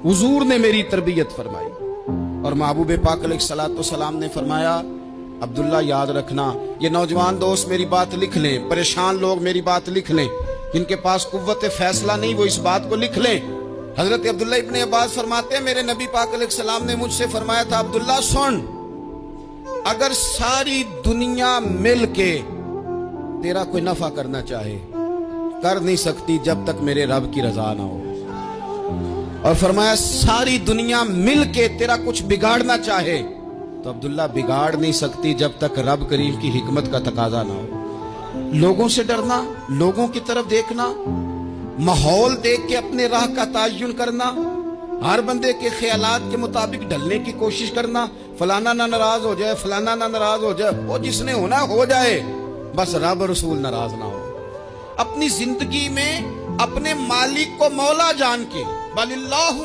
हुजूर ने मेरी तरबियत फरमाई। और महबूब पाक अलैहिस्सलाम ने फरमाया, अब्दुल्ला याद रखना, ये नौजवान दोस्त मेरी बात लिख लें, परेशान लोग मेरी बात लिख लें, जिनके पास कुव्वत फैसला नहीं वो इस बात को लिख लें। हजरत अब्दुल्ला इब्ने अब्बास फरमाते हैं, मेरे नबी पाक अलैहिस्सलाम ने मुझसे फरमाया था, अब्दुल्ला सुन, अगर सारी दुनिया मिल के तेरा कोई नफा करना चाहे, कर नहीं सकती जब तक मेरे रब की रजा ना हो। और फरमाया सारी दुनिया मिल के तेरा कुछ बिगाड़ना चाहे तो अब्दुल्ला बिगाड़ नहीं सकती जब तक रब करीम की हिकमत का तकाजा ना हो। लोगों से डरना, लोगों की तरफ देखना, माहौल देख के अपने राह का तायुन करना, हर बंदे के ख्यालात के मुताबिक ढलने की कोशिश करना, फलाना ना नाराज हो जाए, फलाना ना नाराज हो जाए, वो जिसने होना हो जाए, बस रब रसूल नाराज ना हो। अपनी जिंदगी में अपने मालिक को मौला जान के, बलिल्लाहु